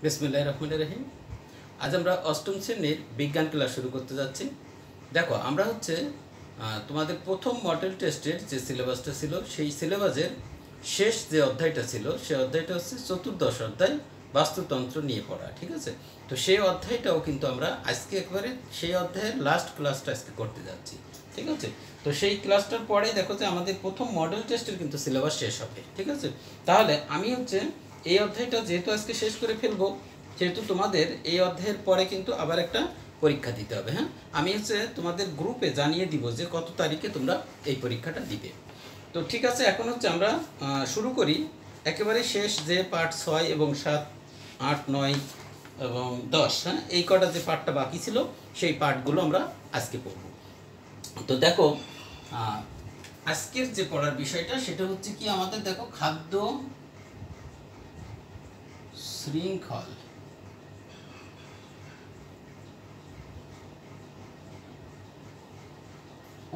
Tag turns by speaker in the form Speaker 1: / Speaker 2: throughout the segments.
Speaker 1: বিসমিল্লাহির রহমানির রহিম। আজ আমরা অষ্টম শ্রেণীর বিজ্ঞান ক্লাস শুরু করতে যাচ্ছি। দেখো আমরা হচ্ছে তোমাদের প্রথম মডেল টেস্টের যে সিলেবাসটা ছিল সেই সিলেবাসের শেষ যে অধ্যায়টা ছিল সেই অধ্যায়টা হচ্ছে চতুর্দশ অধ্যায় বাস্তুতন্ত্র নিয়ে পড়া, ঠিক আছে? তো সেই অধ্যায়টাও কিন্তু আমরা আজকে একবারে সেই অধ্যায়ের লাস্ট ক্লাসটা আজকে করতে যাচ্ছি, ঠিক আছে? তো সেই ক্লাসটার পরেই দেখো যে আমাদের প্রথম মডেল টেস্টের কিন্তু সিলেবাস শেষ হবে, ঠিক আছে? তাহলে আমি হচ্ছে এই অধ্যায়টা যেহেতু আজকে শেষ করে ফেলবো, যেহেতু তোমাদের এই অধ্যায়ের পরে কিন্তু আবার একটা পরীক্ষা দিতে হবে। হ্যাঁ, আমি হচ্ছে তোমাদের গ্রুপে জানিয়ে দিব যে কত তারিখে তোমরা এই পরীক্ষাটা দিবে। তো ঠিক আছে, এখন হচ্ছে আমরা শুরু করি একেবারে শেষ যে পার্ট 6 এবং 7, 8, 9 এবং 10, হ্যাঁ, এই কটা যে পার্টটা বাকি ছিল সেই পার্টগুলো আমরা আজকে পড়ব। তো দেখো আজকের যে পড়ার বিষয়টা সেটা হচ্ছে কি, আমাদের দেখো খাদ্য শৃঙ্খল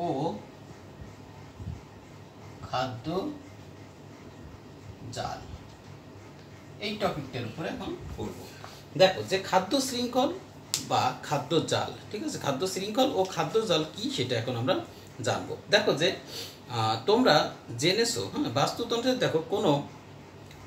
Speaker 1: ও খাদ্য জাল, এই টপিকটার উপরে এখন পড়ব। দেখো যে খাদ্য শৃঙ্খল বা খাদ্য জাল, ঠিক আছে, খাদ্য শৃঙ্খল ও খাদ্য জাল কি সেটা এখন আমরা জানবো। দেখো যে তোমরা জেনেছো, হ্যাঁ, বাস্তুতন্ত্রের দেখো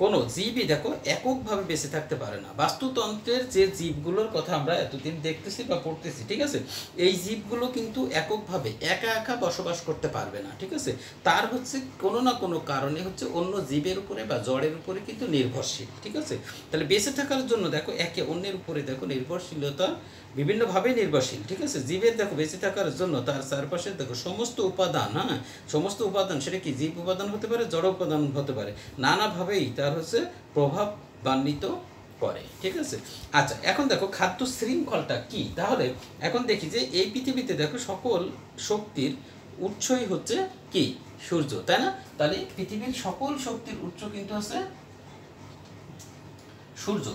Speaker 1: কোনো জীবই দেখো এককভাবে বেঁচে থাকতে পারে না। বাস্তুতন্ত্রের যে জীবগুলোর কথা আমরা এতদিন দেখতেছি বা পড়তেছি, ঠিক আছে, এই জীবগুলো কিন্তু এককভাবে একা একা বসবাস করতে পারবে না, ঠিক আছে? তার হচ্ছে কোনো না কোনো কারণে হচ্ছে অন্য জীবের উপরে বা জড়ের উপরে কিন্তু নির্ভরশীল, ঠিক আছে? তাহলে বেঁচে থাকার জন্য দেখো একে অন্যের উপরে দেখো নির্ভরশীলতা বিভিন্নভাবে নির্ভরশীল, ঠিক আছে? জীবের দেখো বেঁচে থাকার জন্য তার চারপাশে দেখো সমস্ত উপাদান, হ্যাঁ, সমস্ত উপাদান, সেটা কি জীব উপাদান হতে পারে, জড় উপাদান হতে পারে, নানাভাবেই তার হচ্ছে প্রভাবান্বিত করে, ঠিক আছে? আচ্ছা, এখন দেখো খাদ্য শৃঙ্খলটা কি। তাহলে এখন দেখি যে এই পৃথিবীতে দেখো সকল শক্তির উৎসই হচ্ছে কি, সূর্য, তাই না? তাহলে পৃথিবীর সকল শক্তির উৎস কিন্তু হচ্ছে সূর্য।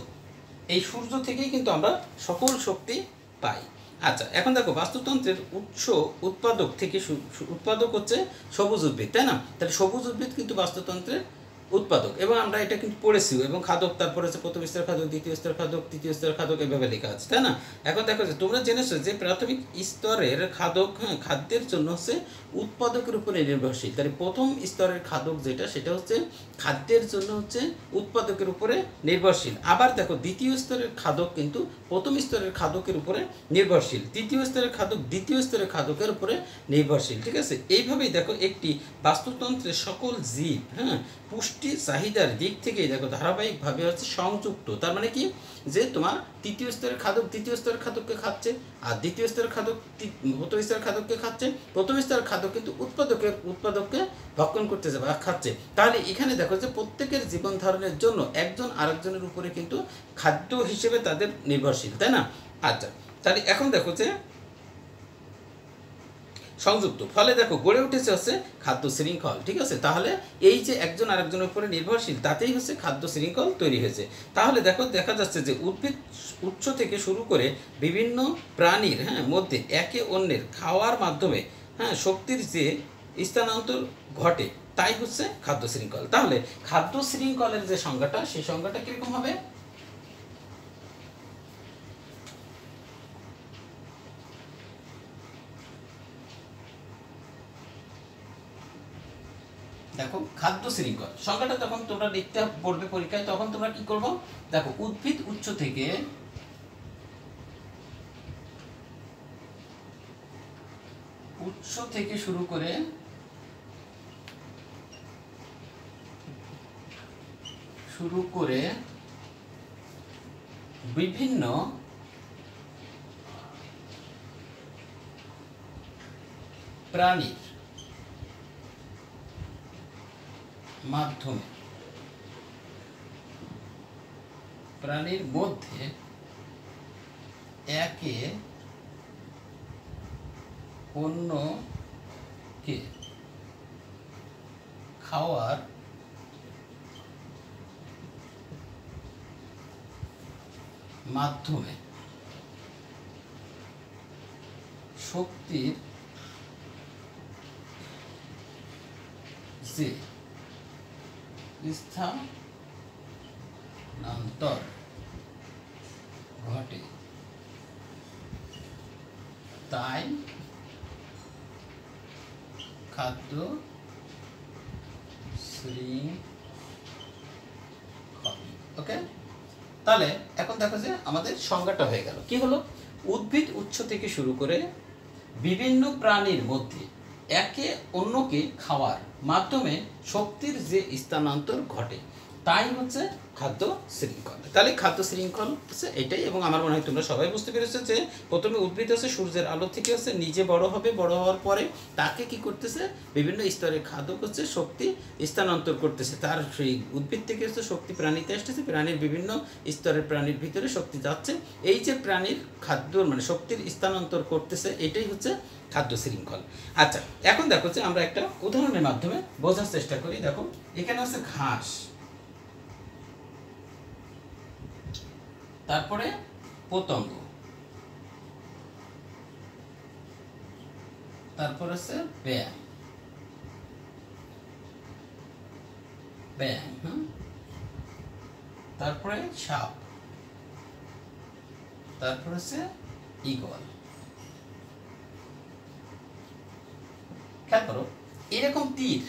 Speaker 1: এই সূর্য থেকেই কিন্তু আমরা সকল শক্তি পাই। আচ্ছা, এখন দেখো বাস্তুতন্ত্রের উৎস উৎপাদক থেকে উৎপাদক হচ্ছে সবুজ উদ্ভিদ, তাই না? তাহলে সবুজ উদ্ভিদ কিন্তু বাস্তুতন্ত্রের উৎপাদক, এবং আমরা এটা কিন্তু পড়েছিও। এবং খাদক, তারপরে হচ্ছে প্রথম স্তরের খাদক, দ্বিতীয় স্তরের খাদক, তৃতীয় স্তরের খাদক, এভাবে লেখা আছে, তাই না? এখন দেখো যে তোমরা জেনেছো যে প্রাথমিক স্তরের খাদক, হ্যাঁ, খাদ্যের জন্য হচ্ছে উৎপাদকের উপরে নির্ভরশীল। তাহলে প্রথম স্তরের খাদক যেটা, সেটা হচ্ছে খাদ্যের জন্য হচ্ছে উৎপাদকের উপরে নির্ভরশীল। আবার দেখো দ্বিতীয় স্তরের খাদক কিন্তু প্রথম স্তরের খাদকের উপরে নির্ভরশীল, তৃতীয় স্তরের খাদক দ্বিতীয় স্তরের খাদকের উপরে নির্ভরশীল, ঠিক আছে? এইভাবেই দেখো একটি বাস্তুতন্ত্রের সকল জীব, হ্যাঁ, পুষ্টি চাহিদার দিক থেকেই দেখো ধারাবাহিকভাবে হচ্ছে সংযুক্ত। তার মানে কি, যে তোমার তৃতীয় স্তরের খাদক দ্বিতীয় স্তরের খাদককে খাচ্ছে, আর দ্বিতীয় স্তরের খাদক প্রথম স্তরের খাদককে খাচ্ছে, প্রথম স্তরের খাদক কিন্তু উৎপাদককে ভক্ষণ করতে যাবে খাচ্ছে। তাহলে এখানে দেখো যে প্রত্যেকের জীবন ধারণের জন্য একজন আরেকজনের উপরে কিন্তু খাদ্য হিসেবে তাদের নির্ভরশীল, তাই না? আচ্ছা, তাহলে এখন দেখো যে সংযুক্ত, ফলে দেখো গড়ে উঠেছে হচ্ছে খাদ্য শৃঙ্খল, ঠিক আছে? তাহলে এই যে একজন আরেকজনের উপরে নির্ভরশীল, তাতেই হচ্ছে খাদ্য শৃঙ্খল তৈরি হয়েছে। তাহলে দেখো দেখা যাচ্ছে যে উদ্ভিদ উৎস থেকে শুরু করে বিভিন্ন প্রাণীর, হ্যাঁ, মধ্যে একে অন্যের খাওয়ার মাধ্যমে, হ্যাঁ, শক্তির যে স্থানান্তর ঘটে, তাই হচ্ছে খাদ্য শৃঙ্খল। তাহলে খাদ্য শৃঙ্খলের যে সংজ্ঞাটা, সেই সংজ্ঞাটা কিরকম হবে? দেখো খাদ্য শৃঙ্খল সংজ্ঞাটা যখন তোমরা লিখতে পড়বে পরীক্ষায়, তখন তোমরা কি করবো, দেখো উদ্ভিদ উৎস থেকে শুরু করে বিভিন্ন প্রাণীর মাধ্যমে, প্রাণীর মধ্যে একে অন্যকে খাওয়ার মাধ্যমে শক্তির যে স্থানান্তর ঘটে, তাই খাদ্য শৃঙ্খল। ওকে, তাহলে এখন দেখো যে আমাদের সংজ্ঞাটা হয়ে গেল। কি হলো? উদ্ভিদ উৎস থেকে শুরু করে বিভিন্ন প্রাণীর মধ্যে একে অন্যকে খাওয়ার মাধ্যমে শক্তির যে স্থানান্তর ঘটে তাই হচ্ছে খাদ্য শৃঙ্খল। তাহলে খাদ্য শৃঙ্খল হচ্ছে এটাই, এবং আমার মনে হয় তোমরা সবাই বুঝতে পেরেছো যে প্রথমে উদ্ভিদ হচ্ছে সূর্যের আলো থেকে হচ্ছে নিজে বড় হবে, বড় হওয়ার পরে তাকে কি করতেছে, বিভিন্ন স্তরের খাদ্য হচ্ছে শক্তি স্থানান্তর করতেছে। তার সেই উদ্ভিদ থেকে হচ্ছে শক্তি প্রাণীতে আসতেছে, প্রাণীর বিভিন্ন স্তরের প্রাণীর ভিতরে শক্তি যাচ্ছে। এই যে প্রাণীর খাদ্য মানে শক্তির স্থানান্তর করতেছে, এটাই হচ্ছে খাদ্য শৃঙ্খল। আচ্ছা, এখন দেখো যে আমরা একটা উদাহরণের মাধ্যমে বোঝার চেষ্টা করি। দেখো এখানে হচ্ছে ঘাস, তারপরে পতঙ্গ, তারপর আছে ব্যাং, তারপরে সাপ, তারপর আছে ঈগল। খেয়াল করো, এরকম তীর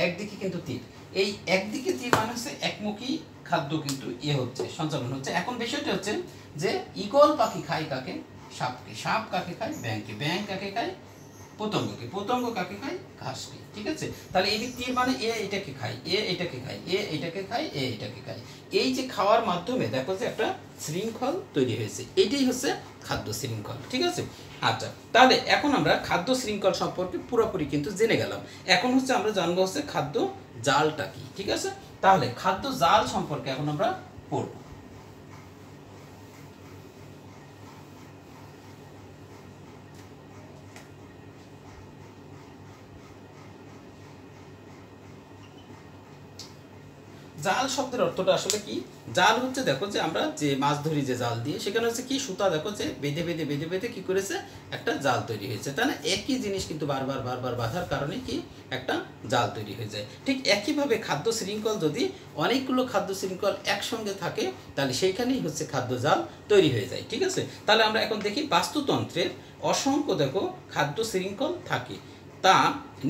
Speaker 1: একদিকে, কিন্তু তীর এই একদিকে তীর মানে হচ্ছে একমুখী খাদ্য কিন্তু হচ্ছে সঞ্চালন হচ্ছে। এখন বিষয়টা হচ্ছে যে ঈগল পাখি খায় কাকে? সাপকে। সাপ কাকে খায়? ব্যাংকে। ব্যাং কাকে খায়? পতঙ্গকে। পতঙ্গ কাকে খায়? ঘাসকে। ঠিক আছে, তাহলে এই তীর মানে এটাকে খায়, এটাকে খায়, এটাকে খায়, এটাকে খায়। এই যে খাওয়ার মাধ্যমে দেখো যে একটা শৃঙ্খল তৈরি হয়েছে, এটাই হচ্ছে খাদ্য শৃঙ্খল। ঠিক আছে, আচ্ছা, তাহলে এখন আমরা খাদ্য শৃঙ্খল সম্পর্কে পুরোপুরি কিন্তু জেনে গেলাম। এখন হচ্ছে আমরা জানবো হচ্ছে খাদ্য জালটা কি। ঠিক আছে, তাহলে খাদ্য জাল সম্পর্কে এখন আমরা পড়ব। জাল শব্দের অর্থটা আসলে কি? জাল হচ্ছে দেখো যে আমরা যে মাছ ধরি যে জাল দিয়ে, সেখানে হচ্ছে কি সুতা দেখো যে বেঁধে বেঁধে বেঁধে বেঁধে কি করেছে, একটা জাল তৈরি হয়েছে। তাই না? একই জিনিস কিন্তু বারবার বারবার বাঁধার কারণে কি একটা জাল তৈরি হয়ে যায়। ঠিক একইভাবে খাদ্য শৃঙ্খল যদি অনেকগুলো খাদ্য শৃঙ্খল একসঙ্গে থাকে, তাহলে সেইখানেই হচ্ছে খাদ্য জাল তৈরি হয়ে যায়। ঠিক আছে, তাহলে আমরা এখন দেখি বাস্তুতন্ত্রের অসংখ্য দেখো খাদ্য শৃঙ্খল থাকে, তা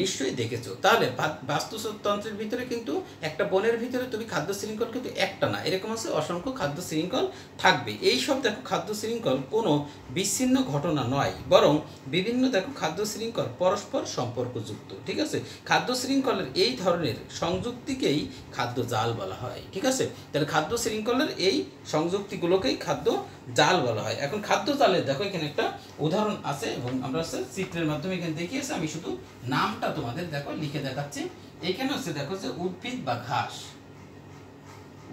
Speaker 1: নিশ্চয়ই দেখেছো। তাহলে বাস্তুতন্ত্রের ভিতরে কিন্তু একটা বনের ভিতরে তুমি খাদ্য শৃঙ্খল কিন্তু একটা না, এরকম আছে অসংখ্য খাদ্য শৃঙ্খল থাকবে। এই সব দেখো খাদ্য শৃঙ্খল কোনো বিচ্ছিন্ন ঘটনা নয়, বরং বিভিন্ন দেখো খাদ্য শৃঙ্খল পরস্পর সম্পর্কযুক্ত। ঠিক আছে, খাদ্য শৃঙ্খলের এই ধরনের সংযুক্তিকেই খাদ্য জাল বলা হয়। ঠিক আছে, তাহলে খাদ্য শৃঙ্খলের এই সংযুক্তিগুলোকেই খাদ্য জাল বলা হয়। এখন খাদ্য জালের দেখো এখানে একটা উদাহরণ আছে, এবং আমরা চিত্রের মাধ্যমে এখানে দেখিয়েছি। আমি শুধু নামটা তোমাদের দেখো লিখে দেখাচ্ছি। এখানে হচ্ছে দেখো যে উদ্ভিদ বা ঘাস,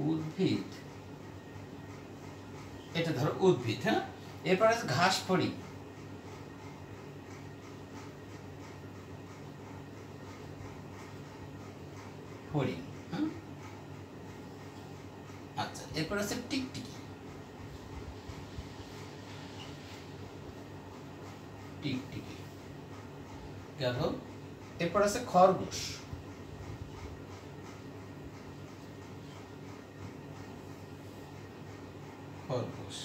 Speaker 1: উদ্ভিদ, এটা ধরো উদ্ভিদ। হ্যাঁ, এরপর আছে ঘাস ফড়িং, ফড়িং। হ্যাঁ, আচ্ছা, এরপর আছে টিকটিকি, টিকটিকি গেল। এরপর আছে খরগোশ, খরগোশ,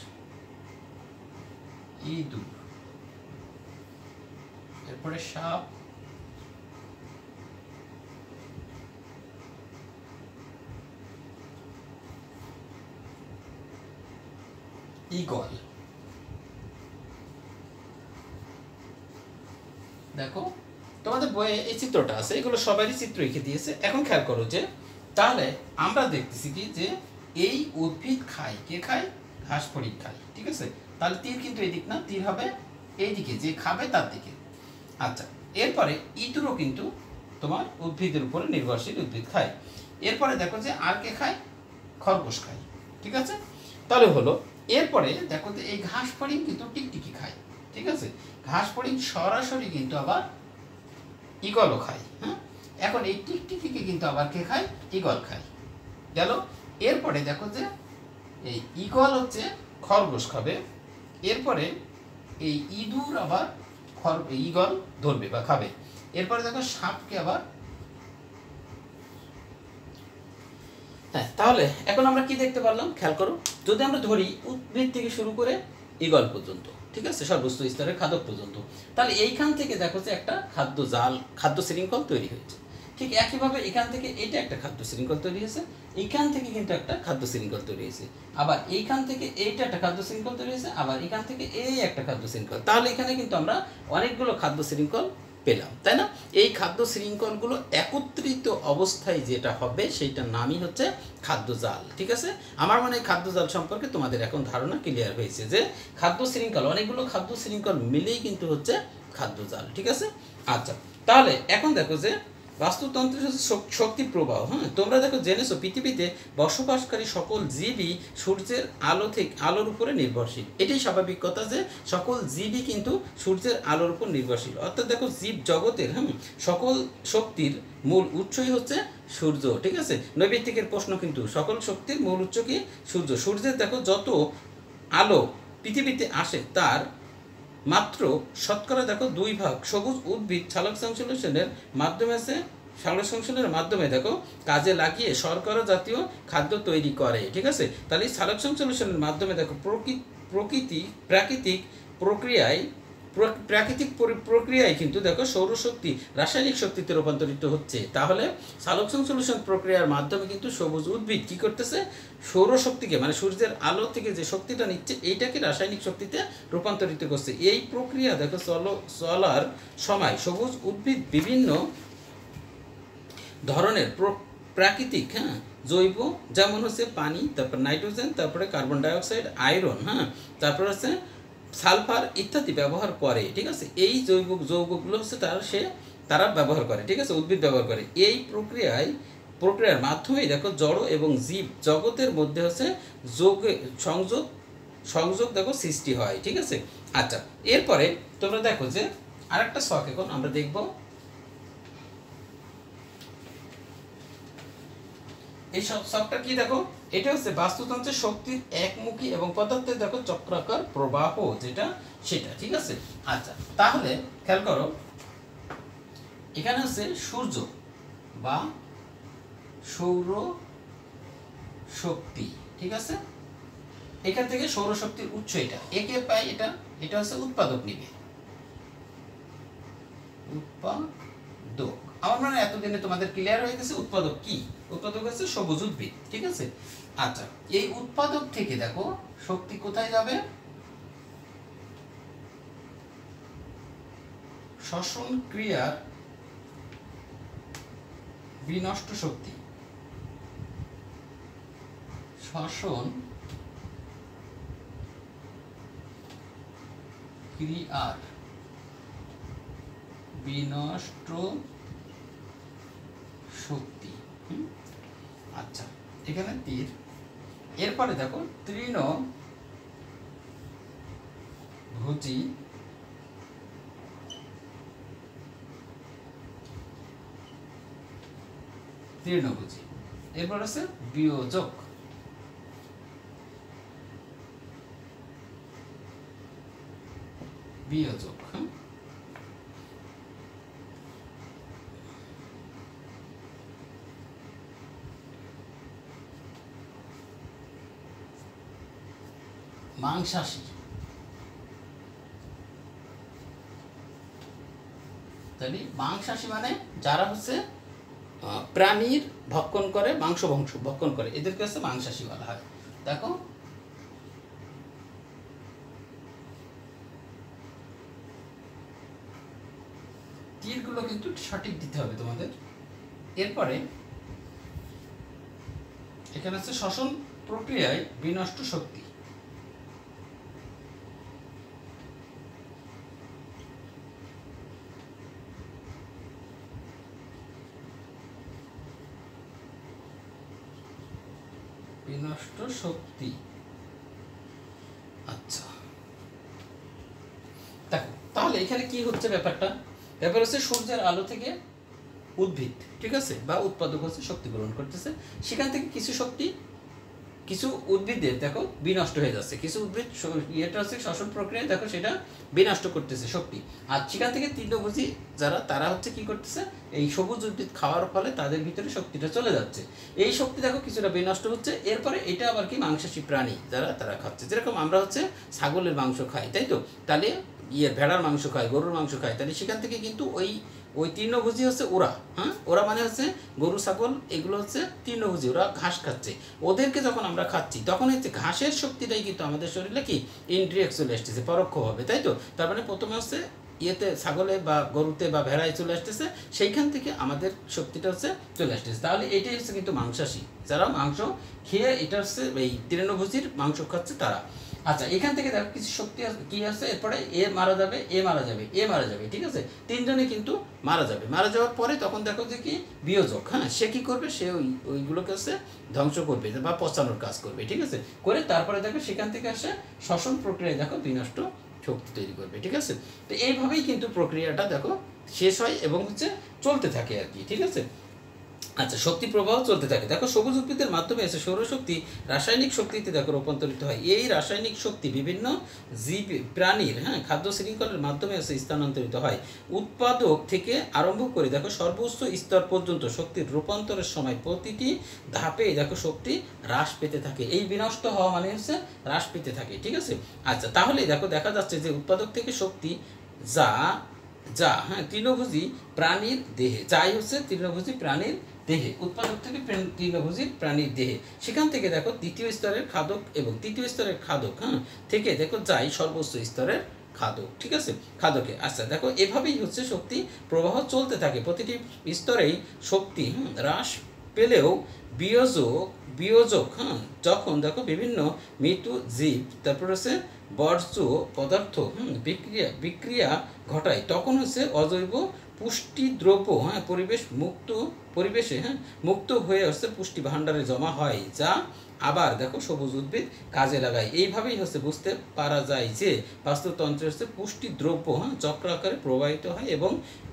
Speaker 1: ইঁদুর, এরপরে সাপ, ঈগল। দেখো তোমাদের বইয়ে এই চিত্রটা আছে, এগুলো সবারই চিত্র এঁকে দিয়েছে। এখন খেয়াল করো যে তাহলে আমরা দেখতেছি কি যে এই উদ্ভিদ খায়, কে খায়? ঘাস ফড়িং খায়। ঠিক আছে, তাহলে তীর কিন্তু এই দিক না, তীর হবে এইদিকে, যে খাবে তার দিকে। আচ্ছা, এরপরে ইঁদুরও কিন্তু তোমার উদ্ভিদের উপরে নির্ভরশীল, উদ্ভিদ খায়। এরপরে দেখো যে আর কে খায়? খরগোশ খায়। ঠিক আছে, তাহলে হলো। এরপরে দেখো যে এই ঘাস ফড়িং কিন্তু টিকটিকি খায়। ঠিক আছে, ঘাস ফড়িং সরাসরি কিন্তু আবার ঈগলও খায়। হ্যাঁ, এখন এই টিকটিকিকে কিন্তু আবার কে খায়? ঈগল খায়। গেল। এরপরে দেখো যে এই ঈগল হচ্ছে খরগোশ খাবে, এরপরে এই ইঁদুর আবার ঈগল ধরবে বা খাবে। এরপরে দেখো সাপকে আবার, হ্যাঁ, তাহলে এখন আমরা কি দেখতে পারলাম? খেয়াল করো, যদি আমরা ধরি উদ্ভিদ থেকে শুরু করে ঈগল পর্যন্ত, ঠিক আছে, সর্বোচ্চ স্তরের খাদক পর্যন্ত, তাহলে এইখান থেকে দেখো যে একটা খাদ্য জাল, খাদ্য শৃঙ্খল তৈরি হয়েছে। ঠিক একইভাবে এখান থেকে এটা একটা খাদ্য শৃঙ্খল তৈরি হয়েছে, এইখান থেকে কিন্তু একটা খাদ্য শৃঙ্খল তৈরি হয়েছে, আবার এইখান থেকে এইটা একটা খাদ্য শৃঙ্খল তৈরি হয়েছে, আবার এখান থেকে এই একটা খাদ্য শৃঙ্খল। তাহলে এখানে কিন্তু আমরা অনেকগুলো খাদ্য শৃঙ্খল পেলাম, তাই না? এই খাদ্য শৃঙ্খলগুলো একত্রিত অবস্থায় যেটা হবে সেইটার নামই হচ্ছে খাদ্য জাল। ঠিক আছে, আমার মনে হয় খাদ্য জাল সম্পর্কে তোমাদের এখন ধারণা ক্লিয়ার হয়েছে যে খাদ্য শৃঙ্খল, অনেকগুলো খাদ্য শৃঙ্খল মিলেই কিন্তু হচ্ছে খাদ্য জাল। ঠিক আছে, আচ্ছা, তাহলে এখন দেখো যে বাস্তুতন্ত্রের হচ্ছে শক্তি প্রবাহ। হ্যাঁ, তোমরা দেখো জেনেছো পৃথিবীতে বসবাসকারী সকল জীবই সূর্যের আলো থেকে আলোর উপরে নির্ভরশীল। এটাই স্বাভাবিক কথা যে সকল জীবই কিন্তু সূর্যের আলোর উপর নির্ভরশীল। অর্থাৎ দেখো জীব জগতের সকল শক্তির মূল উৎসই হচ্ছে সূর্য। ঠিক আছে, নৈবিত্তিকের প্রশ্ন কিন্তু সকল শক্তির মূল উৎস কি? সূর্য। সূর্যের দেখো যত আলো পৃথিবীতে আসে তার মাত্র শতকরা দেখো 2 ভাগ সবুজ উদ্ভিদ সালোক সংশ্লেষণের মাধ্যমে আছে, সালোক সংশ্লেষণের মাধ্যমে দেখো কাজে লাগিয়ে শর্করা জাতীয় খাদ্য তৈরি করে। ঠিক আছে, তাহলে সালোক সংশ্লেষণের মাধ্যমে দেখো প্রাকৃতিক প্রক্রিয়ায় কিন্তু দেখো সৌরশক্তি রাসায়নিক শক্তিতে রূপান্তরিত হচ্ছে। তাহলে সালোক সংশ্লেষণ প্রক্রিয়ার মাধ্যমে কিন্তু সবুজ উদ্ভিদ কি করতেছে? সৌরশক্তিকে, মানে সূর্যের আলো থেকে যে শক্তিটা নিচ্ছে এইটাকে রাসায়নিক শক্তিতে রূপান্তরিত করছে। এই প্রক্রিয়া দেখো চলার সময় সবুজ উদ্ভিদ বিভিন্ন ধরনের প্রাকৃতিক জৈব, যেমন হচ্ছে পানি, তারপর নাইট্রোজেন, তারপরে কার্বন ডাইঅক্সাইড, আয়রন, তারপর হচ্ছে সালফার ইত্যাদি ব্যবহার করে। ঠিক আছে, এই যৌগগুলো হচ্ছে তারা ব্যবহার করে। ঠিক আছে, উদ্ভিদ ব্যবহার করে। এই প্রক্রিয়ার মাধ্যমেই দেখো জড় এবং জীব জগতের মধ্যে হচ্ছে সংযোগ দেখো সৃষ্টি হয়। ঠিক আছে, আচ্ছা, এরপরে তোমরা দেখো যে আরেকটা শখ এখন আমরা দেখব। এই শখটা কি দেখো, এটা হচ্ছে বাস্তুতন্ত্রের শক্তির একমুখী এবং পদার্থের দেখো চক্রাকার প্রবাহ যেটা সেটা। ঠিক আছে, আচ্ছা, তাহলে খেয়াল করো এখানে হচ্ছে সূর্য বা সৌর শক্তি। ঠিক আছে, এখান থেকে সৌরশক্তির উৎস এটা, একে পাই, এটা হচ্ছে উৎপাদক নিবে, উৎপাদক। আমার মনে হয় এতদিনে তোমাদের ক্লিয়ার হয়ে গেছে উৎপাদক কি। উৎপাদক হচ্ছে সবুজ উদ্ভিদ। ঠিক আছে, আচ্ছা, এই উৎপাদক থেকে দেখো শক্তি কোথায় যাবে? শ্বসন ক্রিয়ার বিনষ্ট শক্তি, শ্বসন ক্রিয়ার বিনষ্ট শক্তি। আচ্ছা, এখানে তীর, এরপরে দেখো তৃণভোজী এরপর আছে বিয়োজক। মাংসাশী, তাহলে মাংসাশী মানে যারা হচ্ছে প্রাণীর ভক্ষণ করে, মাংস ভক্ষণ করে, এদেরকে হচ্ছে মাংসাশী বলা হয়। দেখো তীরগুলো কিন্তু সঠিক দিতে হবে তোমাদের। এরপরে এখানে হচ্ছে শ্বসন প্রক্রিয়ায় বিনষ্ট শক্তি। বিনষ্ট শক্তি, আচ্ছা, দেখো তাহলে এখানে কি হচ্ছে ব্যাপারটা? ব্যাপার হচ্ছে সূর্যের আলো থেকে উদ্ভিদ, ঠিক আছে, বা উৎপাদক হচ্ছে শক্তি গ্রহণ করতেছে, সেখান থেকে কিছু শক্তি কিছু উদ্ভিদের দেখো বিনষ্ট হয়ে যাচ্ছে, কিছু উদ্ভিদ ইয়েটা হচ্ছে শ্বসন প্রক্রিয়ায় দেখো সেটা বিনষ্ট করতেছে শক্তি। আর সেখান থেকে তৃণভোজী যারা তারা হচ্ছে কি করতেছে, এই সবুজ উদ্ভিদ খাওয়ার ফলে তাদের ভিতরে শক্তিটা চলে যাচ্ছে, এই শক্তি দেখো কিছুটা বিনষ্ট হচ্ছে। এরপরে এটা আবার কি মাংসাশী প্রাণী যারা তারা খাচ্ছে, যেরকম আমরা হচ্ছে ছাগলের মাংস খাই, তাই তো, তাহলে ভেড়ার মাংস খাই, গরুর মাংস খাই, তাহলে সেখান থেকে কিন্তু ওই তৃণভোজী হচ্ছে ওরা, হ্যাঁ, ওরা মানে হচ্ছে গরু ছাগল, এগুলো হচ্ছে তৃণভোজী, ওরা ঘাস খাচ্ছে। ওদেরকে যখন আমরা খাচ্ছি তখন হচ্ছে ঘাসের শক্তিটাই কিন্তু আমাদের শরীরে কি ইনডিরেক্ট চলে আসতেছে পরোক্ষভাবে, তাই তো। তার মানে প্রথমে হচ্ছে ইয়েতে ছাগলে বা গরুতে বা ভেড়ায় চলে আসতেছে, সেইখান থেকে আমাদের শক্তিটা হচ্ছে চলে আসতেছে। তাহলে এটাই হচ্ছে কিন্তু মাংসাশী, যারা মাংস খেয়ে এটা হচ্ছে এই তৃণভোজীর মাংস খাচ্ছে তারা। আচ্ছা, এখান থেকে দেখো কিছু শক্তি কি আছে, এরপরে এ মারা যাবে, এ মারা যাবে, এ মারা যাবে, ঠিক আছে, তিনজনে কিন্তু মারা যাবে। মারা যাওয়ার পরে তখন দেখো যে কি বিয়োজক, হ্যাঁ, সে কি করবে, সে ওইগুলোকে হচ্ছে ধ্বংস করবে বা পচানোর কাজ করবে, ঠিক আছে, করে তারপরে দেখো সেখান থেকে আসে শ্বসন প্রক্রিয়ায় দেখো বিনষ্ট শক্তি তৈরি করবে, ঠিক আছে। তো এইভাবেই কিন্তু প্রক্রিয়াটা দেখো শেষ হয় এবং হচ্ছে চলতে থাকে আর কি, ঠিক আছে। আচ্ছা, শক্তি প্রবাহ চলতে থাকে, দেখো সবুজ উদ্ভিদের মাধ্যমে এসে সৌরশক্তি রাসায়নিক শক্তিতে দেখো রূপান্তরিত হয়। এই রাসায়নিক শক্তি বিভিন্ন জীব প্রাণীর, হ্যাঁ, খাদ্য শৃঙ্খলের মাধ্যমে এসে স্থানান্তরিত হয়। উৎপাদক থেকে আরম্ভ করে দেখো সর্বোচ্চ স্তর পর্যন্ত শক্তির রূপান্তরের সময় প্রতিটি ধাপে দেখো শক্তি হ্রাস পেতে থাকে। এই বিনষ্ট হওয়া মানে হচ্ছে হ্রাস পেতে থাকে, ঠিক আছে। আচ্ছা, তাহলে দেখো দেখা যাচ্ছে যে উৎপাদক থেকে শক্তি যা যা হ্যাঁ তৃণভোজী প্রাণীর দেহে, যাই হচ্ছে তৃণভোজী প্রাণীর দেহে, উৎপাদক থেকে তৃণভোজী প্রাণীর দেহে, সেখান থেকে দেখো দ্বিতীয় স্তরের খাদক এবং তৃতীয় স্তরের খাদক, হ্যাঁ, থেকে দেখো যাই সর্বোচ্চ স্তরের খাদক, ঠিক আছে, খাদকে। আচ্ছা, দেখো এভাবেই হচ্ছে শক্তি প্রবাহ চলতে থাকে, প্রতিটি স্তরেই শক্তি হ্রাস পেলেও বিয়োজক, হ্যাঁ, যখন দেখো বিভিন্ন মৃত জীব তারপর হচ্ছে বর্জ্য পদার্থ বিক্রিয়া ঘটায়, তখন হচ্ছে অজৈব পুষ্টি দ্রব্য, হ্যাঁ, পরিবেশে হ্যাঁ মুক্ত হয়ে হচ্ছে পুষ্টি ভাণ্ডারে জমা হয়, যা আবার দেখো সবুজ উদ্ভিদ কাজে লাগায়। এইভাবেই হচ্ছে বুঝতে পারা যায় যে বাস্তুতন্ত্রে হচ্ছে পুষ্টি দ্রব্য, হ্যাঁ, চক্র আকারে প্রবাহিত হয় এবং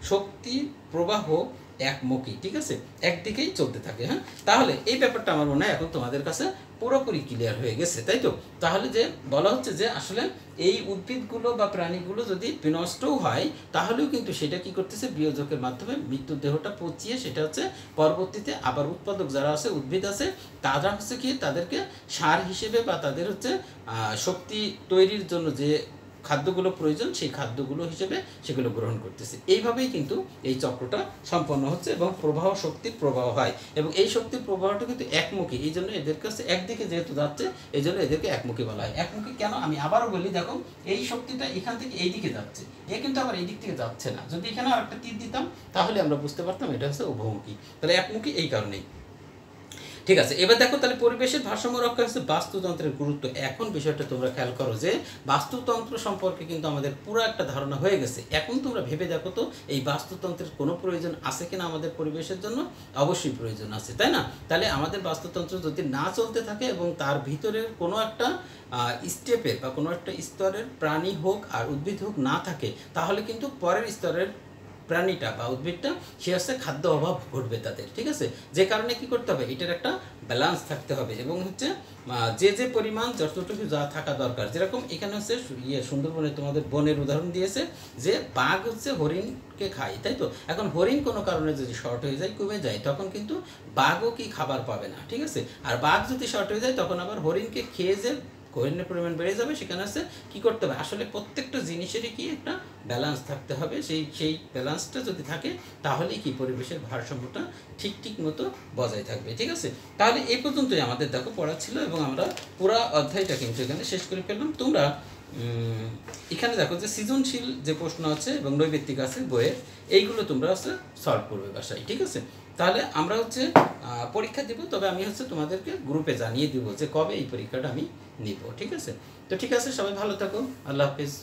Speaker 1: শক্তি প্রবাহ একমুখী, ঠিক আছে, একদিকেই চলতে থাকে। হ্যাঁ, তাহলে এই ব্যাপারটা আমার মনে হয় এখন তোমাদের কাছে পুরোপুরি ক্লিয়ার হয়ে গেছে, তাই তো। তাহলে যে বলা হচ্ছে যে আসলে এই উদ্ভিদগুলো বা প্রাণীগুলো যদি বিনষ্টও হয় তাহলেও কিন্তু সেটা কি করতেছে, বিয়োজকের মাধ্যমে মৃত্যুর দেহটা পচিয়ে সেটা হচ্ছে পরবর্তীতে আবার উৎপাদক যারা আছে উদ্ভিদ আছে তারা হচ্ছে কি তাদেরকে সার হিসেবে বা তাদের হচ্ছে শক্তি তৈরির জন্য যে খাদ্যগুলো প্রয়োজন সেই খাদ্যগুলো হিসেবে সেগুলো গ্রহণ করতেছে। এইভাবেই কিন্তু এই চক্রটা সম্পন্ন হচ্ছে এবং প্রবাহ শক্তির প্রবাহ হয় এবং এই শক্তির প্রবাহটা কিন্তু একমুখী, এই জন্য এদের কাছে একদিকে যেহেতু যাচ্ছে এই জন্য এদেরকে একমুখী বলা হয়। একমুখী কেন আমি আবারও বলি, দেখো এই শক্তিটা এখান থেকে এই দিকে যাচ্ছে, এ কিন্তু আবার এই দিক থেকে যাচ্ছে না। যদি এখানে আর একটা তীর দিতাম তাহলে আমরা বুঝতে পারতাম এটা হচ্ছে উভমুখী। তাহলে একমুখী এই কারণেই, ঠিক আছে। এবার দেখো তাহলে পরিবেশের ভারসাম্য রক্ষা হচ্ছে বাস্তুতন্ত্রের গুরুত্ব। এখন বিষয়টা তোমরা খেয়াল করো যে বাস্তুতন্ত্র সম্পর্কে কিন্তু আমাদের পুরো একটা ধারণা হয়ে গেছে। এখন তোমরা ভেবে দেখো তো এই বাস্তুতন্ত্রের কোনো প্রয়োজন আছে কিনা আমাদের পরিবেশের জন্য? অবশ্যই প্রয়োজন আছে, তাই না? তাহলে আমাদের বাস্তুতন্ত্র যদি না চলতে থাকে এবং তার ভিতরের কোনো একটা স্টেপের বা কোনো একটা স্তরের প্রাণী হোক আর উদ্ভিদ হোক না থাকে তাহলে কিন্তু পরের স্তরের প্রাণীটা বা উদ্ভিদটা সে হচ্ছে খাদ্য অভাব ঘটবে তাদের, ঠিক আছে। যে কারণে কি করতে হবে, এটার একটা ব্যালেন্স থাকতে হবে এবং হচ্ছে যে পরিমাণ যতটুকু যা থাকা দরকার, যেরকম এখানে হচ্ছে সুন্দরবনে তোমাদের বনের উদাহরণ দিয়েছে যে বাঘ হচ্ছে হরিণকে খায়, তাই তো। এখন হরিণ কোনো কারণে যদি শর্ট হয়ে যায়, কমে যায়, তখন কিন্তু বাঘও কি খাবার পাবে না, ঠিক আছে। আর বাঘ যদি শর্ট হয়ে যায় তখন আবার হরিণকে খেয়ে যে হরিণের পরিমাণ বেড়ে যাবে, সেখানে হচ্ছে কী করতে হবে, আসলে প্রত্যেকটা জিনিসেরই কি একটা ব্যালেন্স থাকতে হবে। সেই ব্যালেন্সটা যদি থাকে তাহলেই কি পরিবেশের ভারসাম্যটা ঠিক মতো বজায় থাকবে, ঠিক আছে। তাহলে এই পর্যন্তই আমাদের দেখো পড়া ছিল এবং আমরা পুরো অধ্যায়টা কিন্তু এখানে শেষ করে ফেললাম। তোমরা এখানে দেখো যে সৃজনশীল যে প্রশ্ন আছে এবং নৈবেত্তিক আছে বইয়ের, এইগুলো তোমরা হচ্ছে সলভ করবে বাসায়, ঠিক আছে। তাহলে আমরা হচ্ছে পরীক্ষা দিব, তবে আমি হচ্ছে তোমাদেরকে গ্রুপে জানিয়ে দিব যে কবে এই পরীক্ষাটা আমি নিব, ঠিক আছে। তো ঠিক আছে, সবাই ভালো থাকো, আল্লাহ হাফিজ।